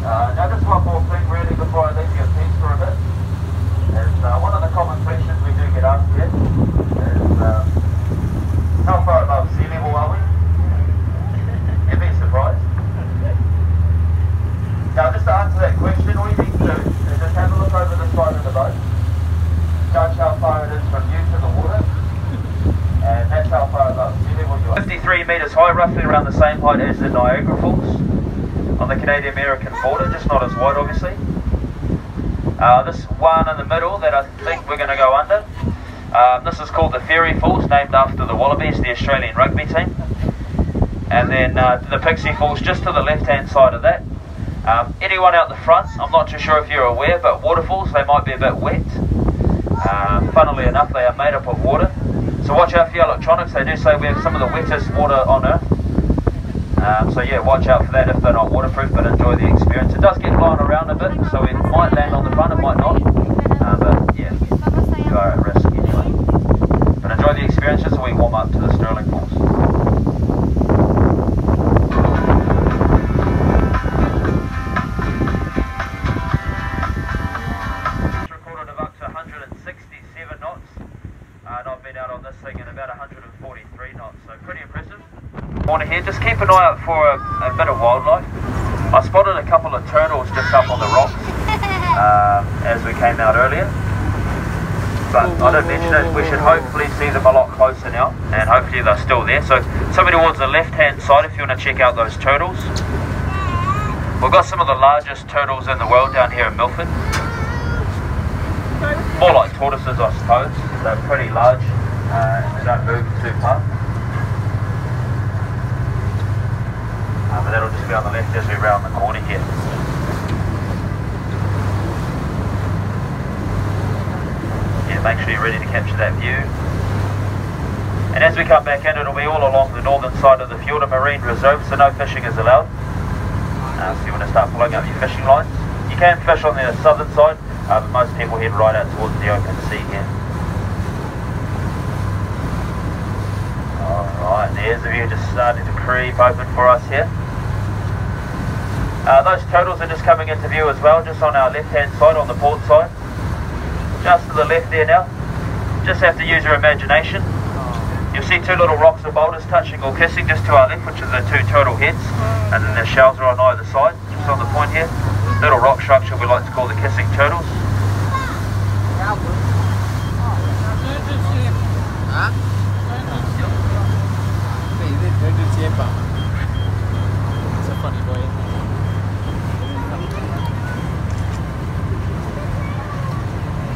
Now just one more thing really before I leave your piece for a bit. Is one of the common questions we do get asked here is how far above sea level are we? You'd be surprised. Now just to answer that question, all you need to do is just have a look over the side of the boat, judge how far it is from you to the water, and that's how far above sea level you are. 53 metres high, roughly around the same height as the Niagara Falls on the Canadian-American border, just not as wide obviously. This one in the middle that I think we're going to go under, this is called the Ferry Falls, named after the Wallabies, the Australian rugby team. And then the Pixie Falls just to the left-hand side of that. Anyone out the front, I'm not too sure if you're aware, but waterfalls, they might be a bit wet. Funnily enough, they are made up of water. So watch out for your electronics, they do say we have some of the wettest water on Earth. So yeah, watch out for that if they're not waterproof, but enjoy the experience. It does get blown around a bit, so it might land on the front, it might not. But yeah, you are at risk anyway. But enjoy the experience just so we warm up to the Stirling Falls. Recorded of up to 167 knots. And I've been out on this thing in about 143 knots, so pretty impressive. Corner here, just keep an eye out for a bit of wildlife. I spotted a couple of turtles just up on the rocks as we came out earlier. But I did mention it, we should hopefully see them a lot closer now, and hopefully they're still there. So somewhere towards the left hand side if you want to check out those turtles. We've got some of the largest turtles in the world down here in Milford. More like tortoises I suppose, they're pretty large and they don't move too fast. But that'll just be on the left as we round the corner here. Yeah, make sure you're ready to capture that view. And as we come back in, it'll be all along the northern side of the Fjord Marine Reserve, so no fishing is allowed. So you want to start pulling up your fishing lines. You can fish on the southern side, but most people head right out towards the open sea here. Alright, there's the view just starting to creep open for us here. Those turtles are just coming into view as well, just on our left hand side, on the port side. Just to the left there now. Just have to use your imagination. You'll see two little rocks or boulders touching or kissing just to our left, which are the two turtle heads. And then the shells are on either side, just on the point here. Little rock structure we like to call the kissing turtles. It's a funny boy.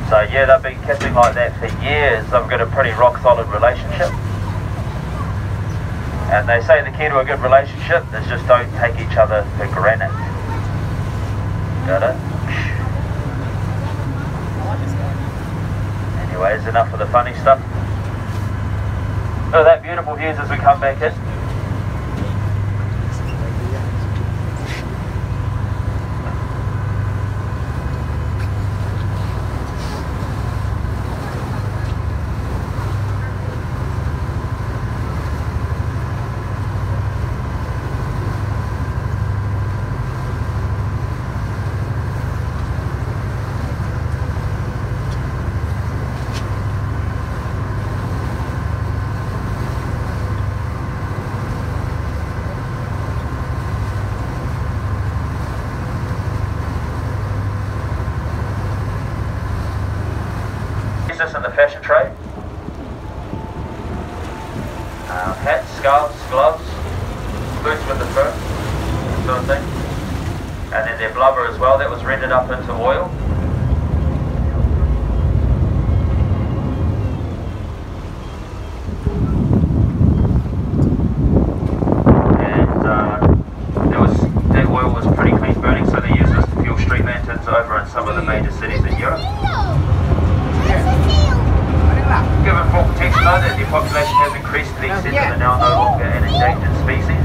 So yeah, they've been kissing like that for years. They've got a pretty rock solid relationship. And they say the key to a good relationship is just don't take each other for granted. Got it? Anyways, enough of the funny stuff. Look at that beautiful views as we come back in. In the fashion trade. Hats, scarves, gloves, boots with the fur, sort of thing. And then their blubber as well, that was rendered up into oil. And that oil was pretty clean burning, so they used this to fuel street lanterns over in some of the major cities in Europe. Given full protection though that the population has increased to the extent that they're now no longer an endangered species.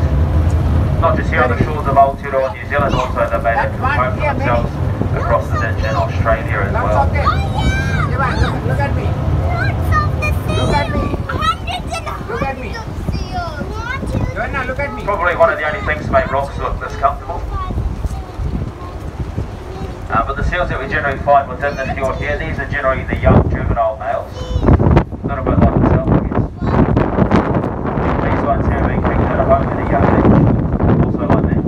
Not just here on the shores of Aotearoa, New Zealand, also they've made a home for themselves across the ditch in Australia as well. Look at me. Look at me. Look at me. Enna, look at me. Probably one of the only things to make rocks look this comfortable. seals that we generally find within the fjord here, these are generally the young juvenile males. A little bit like myself, I guess. These ones here have been kicked out of home at a young age. Also like that.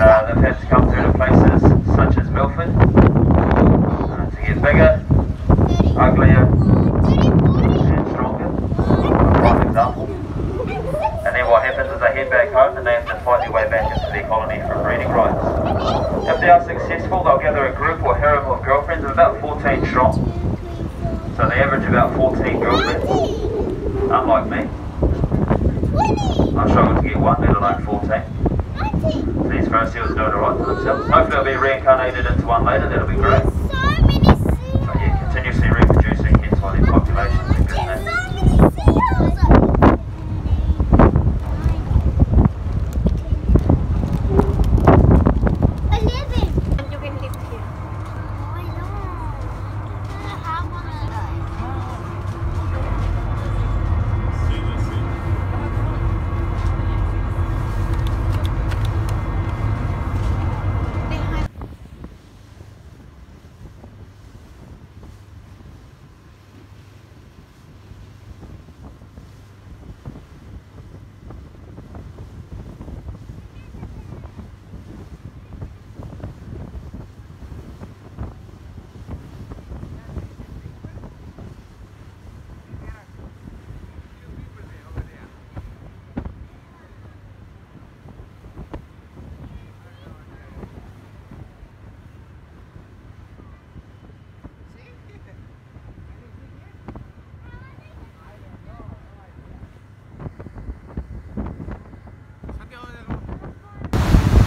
And they've had to come through to places such as Milford to get bigger, uglier, and stronger. A prime example. And then what happens is they head back home and they have to fight their way back into their colony for breeding rights. If they are successful, they'll gather a group or harem of girlfriends of about 14 strong. So they average about 14 girlfriends, unlike me. I struggle to get one, let alone 14. These first seals are doing alright for themselves. Hopefully they'll be reincarnated into one later, that'll be great. But yeah, continuously reproducing, hence why their populations are good now.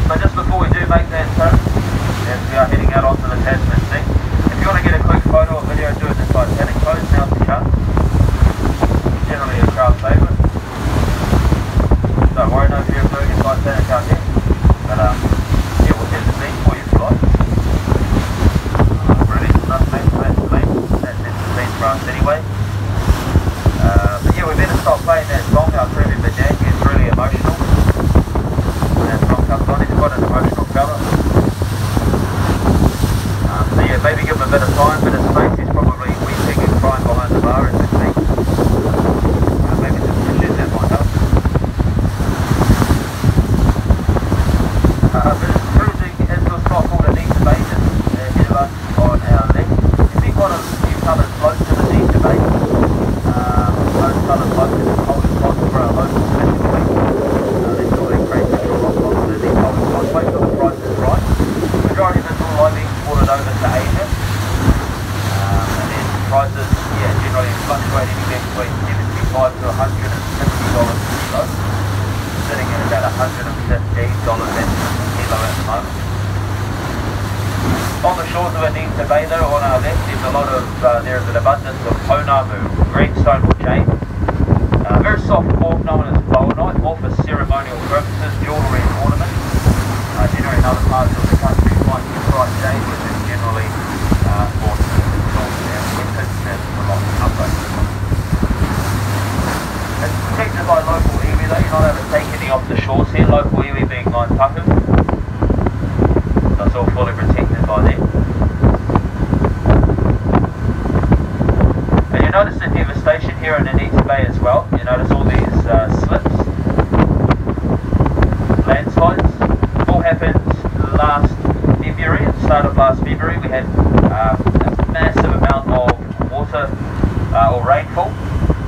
But just before we do make that turn, as we are heading out onto the Tasman Sea, if you want to get a quick photo or video, do it in the Titanic pose. Now's the chance. Generally a crowd favourite. Don't worry, no fear of doing a Titanic out here. But yeah, we'll get the scene for you if you like. Brilliant, enough mate, that's the scene. That's the scene for us anyway. But yeah, we better stop playing that song, our Creepy Bajang. It's really emotional. Comes on, he's quite an emotional fella. So yeah, maybe give him a bit of time, bit of space. He's probably weeping and crying behind the bar as we speak. Maybe just appreciate that might help. But it's cruising into a spot called Itsme Bay, just ahead of us on our left. You see quite a few coloured floats in the Itsme Bay. Those coloured floats are the coldest spots for our locals typically. They're still in great control of wait till the price is right. The majority of it's all being exported over to Asia. And then prices, yeah, generally fluctuate anywhere between $75 to $150 a kilo. Sitting at about $115 a kilo at the moment. On the shores of Itsme Bay though, on our left, there's a lot of, there is an abundance of pounamu, greenstone or jade. Very soft cork known as bowenite, more for ceremonial purposes, jewellery and ornaments. Generally in other parts of the country you find bright jade, which is generally for salt and winters and a lot of upgrade. It's protected by local iwi though, you're not able to take any off the shores here, local iwi being 9 taku. That's all fully protected by them. And you notice the devastation here in Itsme Bay as well. You notice all these slips, landslides. Happened last February, at the start of last February. We had a massive amount of water or rainfall.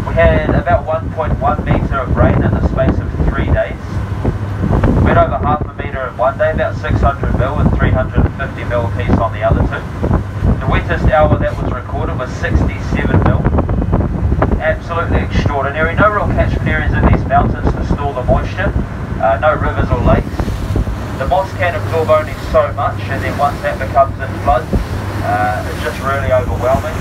We had about 1.1 metre of rain in the space of 3 days. We had over half a metre in one day, about 600 mil and 350 mil a piece on the other two. The wettest hour that was recorded was 67 mil. Absolutely extraordinary. No real catchment areas in these mountains to store the moisture. No rivers or lakes. The moss can absorb only so much, and then once that becomes in flood, it's just really overwhelming.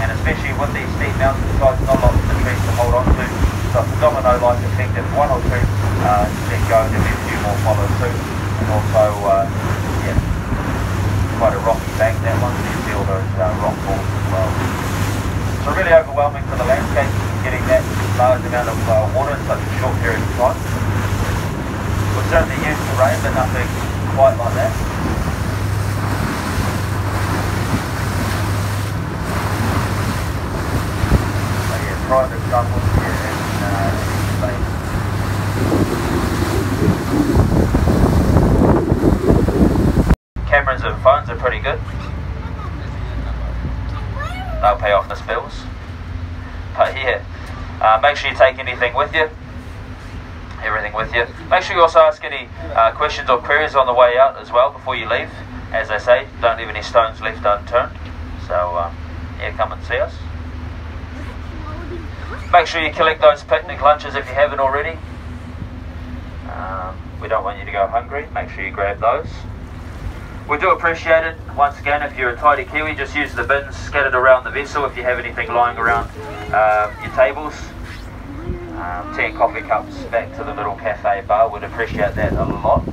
And especially with these steep mountain sides, not lots of trees to hold on to. So it's a domino-like effect. If one or two let go, there'll be a few more follow suit. And also, yeah, quite a rocky bank that one. So you see all those rock falls as well. So really overwhelming for the landscape, getting that large amount of water in such a short period of time. certainly used to rain, but nothing quite like that. So yeah, private couples here in cameras and phones are pretty good. They'll pay off the bills. But yeah, make sure you take anything with you. Everything with you. Make sure you also ask any questions or queries on the way out as well before you leave. As they say, don't leave any stones left unturned. So yeah, come and see us. Make sure you collect those picnic lunches if you haven't already. We don't want you to go hungry. Make sure you grab those. We do appreciate it. Once again, if you're a tidy Kiwi, just use the bins scattered around the vessel if you have anything lying around your tables. Tea and coffee cups back to the little cafe bar. We'd appreciate that a lot.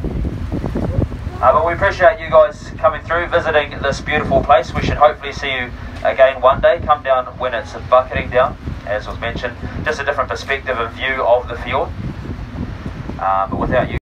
But we appreciate you guys coming through, visiting this beautiful place. We should hopefully see you again one day. Come down when it's bucketing down, as was mentioned. Just a different perspective and view of the fjord. But without you